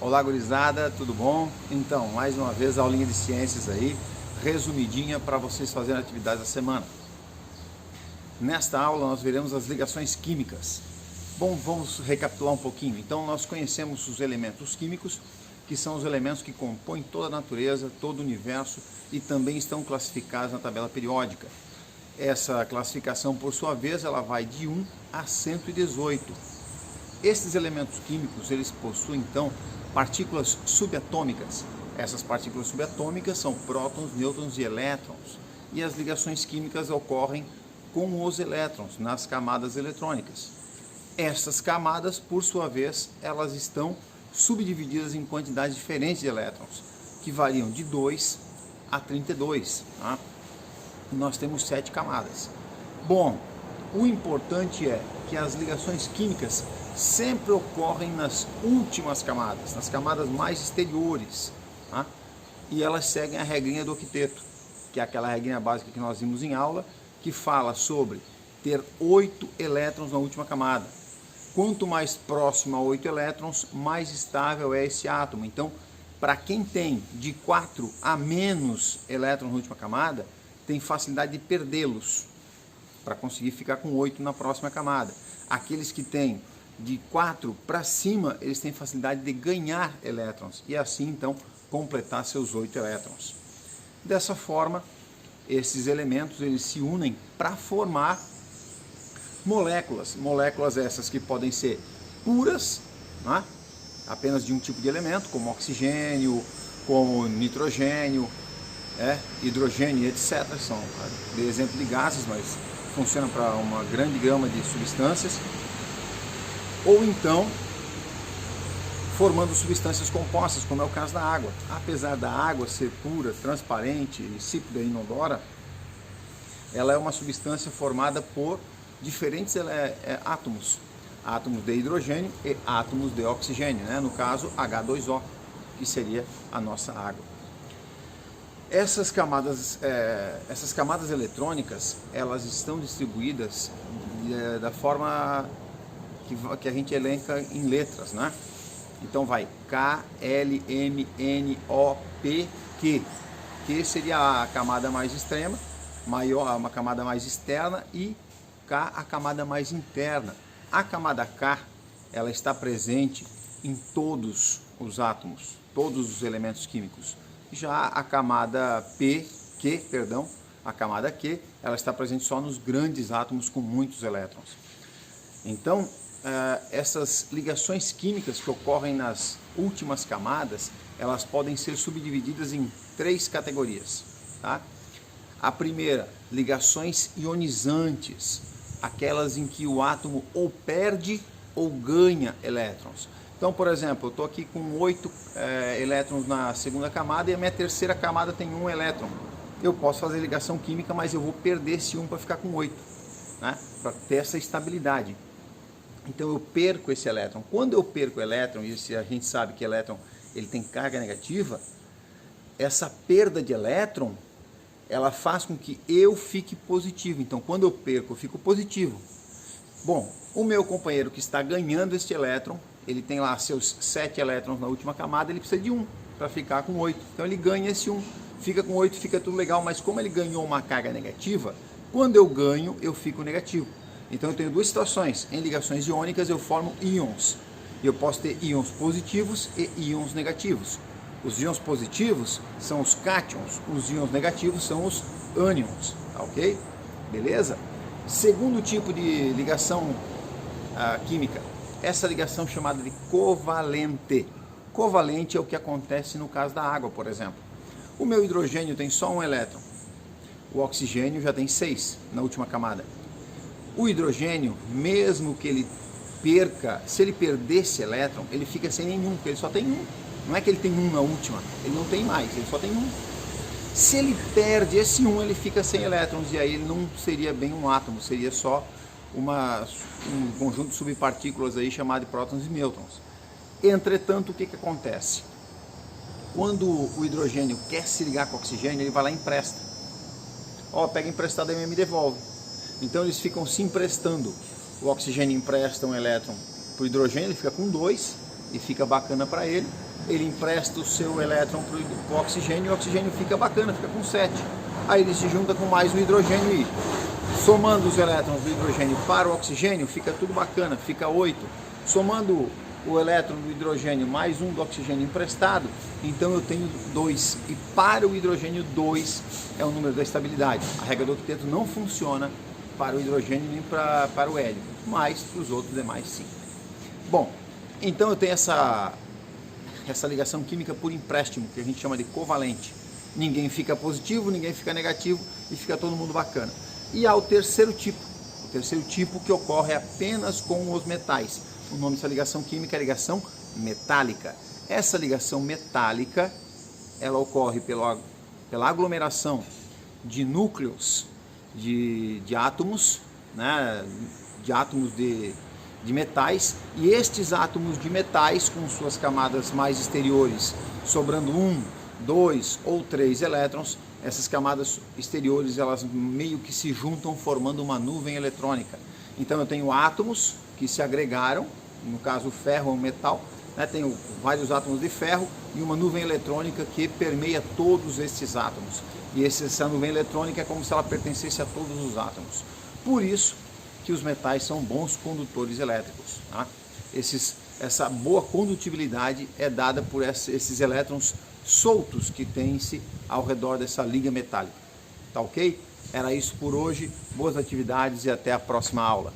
Olá, gurizada, tudo bom? Então, mais uma vez a aulinha de ciências aí, resumidinha para vocês fazerem atividades da semana. Nesta aula nós veremos as ligações químicas. Bom, vamos recapitular um pouquinho. Então, nós conhecemos os elementos químicos, que são os elementos que compõem toda a natureza, todo o universo e também estão classificados na tabela periódica. Essa classificação, por sua vez, ela vai de 1 a 118. Esses elementos químicos, eles possuem, então, partículas subatômicas. Essas partículas subatômicas são prótons, nêutrons e elétrons. E as ligações químicas ocorrem com os elétrons, nas camadas eletrônicas. Essas camadas, por sua vez, elas estão subdivididas em quantidades diferentes de elétrons, que variam de 2 a 32. Tá? Nós temos 7 camadas. Bom, o importante é que as ligações químicas sempre ocorrem nas últimas camadas, nas camadas mais exteriores, tá? E elas seguem a regrinha do octeto, que é aquela regrinha básica que nós vimos em aula, que fala sobre ter 8 elétrons na última camada. Quanto mais próximo a 8 elétrons, mais estável é esse átomo. Então, para quem tem de 4 a menos elétrons na última camada, tem facilidade de perdê-los, para conseguir ficar com 8 na próxima camada. Aqueles que têm de 4 para cima, eles têm facilidade de ganhar elétrons e assim então completar seus 8 elétrons. Dessa forma, esses elementos eles se unem para formar moléculas. Moléculas essas que podem ser puras, né? Apenas de um tipo de elemento, como oxigênio, como nitrogênio, hidrogênio, etc. São de exemplo de gases, mas funcionam para uma grande gama de substâncias. Ou então formando substâncias compostas, como é o caso da água. Apesar da água ser pura, transparente, insípida e inodora, ela é uma substância formada por diferentes átomos. Átomos de hidrogênio e átomos de oxigênio, né? No caso H2O, que seria a nossa água. Essas camadas eletrônicas, elas estão distribuídas da forma que a gente elenca em letras, né? Então vai K, L, M, N, O, P, Q. Q seria a camada mais extrema, maior, uma camada mais externa, e K a camada mais interna. A camada K, ela está presente em todos os átomos, todos os elementos químicos. Já a camada a camada Q, ela está presente só nos grandes átomos com muitos elétrons. Então, essas ligações químicas que ocorrem nas últimas camadas, elas podem ser subdivididas em 3 categorias. Tá? A primeira, ligações ionizantes, aquelas em que o átomo ou perde ou ganha elétrons. Então, por exemplo, eu estou aqui com 8 elétrons na segunda camada e a minha terceira camada tem 1 elétron. Eu posso fazer ligação química, mas eu vou perder esse 1 para ficar com 8, né? Para ter essa estabilidade. Então eu perco esse elétron. Quando eu perco o elétron, e a gente sabe que elétron ele tem carga negativa, essa perda de elétron, ela faz com que eu fique positivo. Então quando eu perco, eu fico positivo. Bom, o meu companheiro que está ganhando este elétron, ele tem lá seus 7 elétrons na última camada, ele precisa de 1 para ficar com 8. Então ele ganha esse 1, fica com 8, fica tudo legal, mas como ele ganhou uma carga negativa, quando eu ganho, eu fico negativo. Então eu tenho 2 situações. Em ligações iônicas eu formo íons. Eu posso ter íons positivos e íons negativos. Os íons positivos são os cátions, os íons negativos são os ânions, tá ok? Beleza? Segundo tipo de ligação química, essa ligação chamada de covalente. Covalente é o que acontece no caso da água, por exemplo. O meu hidrogênio tem só 1 elétron. O oxigênio já tem 6 na última camada. O hidrogênio, mesmo que ele perca, se ele perder esse elétron, ele fica sem nenhum, porque ele só tem 1. Não é que ele tem 1 na última, ele não tem mais, ele só tem 1. Se ele perde esse 1, ele fica sem elétrons, e aí ele não seria bem um átomo, seria só um conjunto de subpartículas aí chamado de prótons e nêutrons. Entretanto, o que acontece? Quando o hidrogênio quer se ligar com o oxigênio, ele vai lá e empresta. Pega emprestado e me devolve. Então eles ficam se emprestando. O oxigênio empresta um elétron para o hidrogênio, ele fica com 2 e fica bacana para ele. ele empresta o seu elétron para o oxigênio e o oxigênio fica bacana, fica com 7. Aí ele se junta com mais o hidrogênio e somando os elétrons do hidrogênio para o oxigênio, fica tudo bacana, fica 8. Somando o elétron do hidrogênio mais um do oxigênio emprestado, então eu tenho 2. E para o hidrogênio, 2 é o número da estabilidade. A regra do octeto não funciona para o hidrogênio nem para o hélio, mas para os outros demais sim. Bom, então eu tenho essa ligação química por empréstimo, que a gente chama de covalente. Ninguém fica positivo, ninguém fica negativo e fica todo mundo bacana. E há o terceiro tipo que ocorre apenas com os metais. O nome dessa ligação química é ligação metálica. Essa ligação metálica, ela ocorre pela aglomeração de núcleos de átomos, né, de átomos de metais, e estes átomos de metais com suas camadas mais exteriores sobrando 1, 2 ou 3 elétrons, essas camadas exteriores elas meio que se juntam formando uma nuvem eletrônica. Então eu tenho átomos que se agregaram, no caso o ferro é um metal, né, tenho vários átomos de ferro e uma nuvem eletrônica que permeia todos esses átomos. E essa nuvem eletrônica é como se ela pertencesse a todos os átomos. Por isso que os metais são bons condutores elétricos. Tá? Essa boa condutibilidade é dada por esses elétrons soltos que tem-se ao redor dessa liga metálica. Tá ok? Era isso por hoje. Boas atividades e até a próxima aula.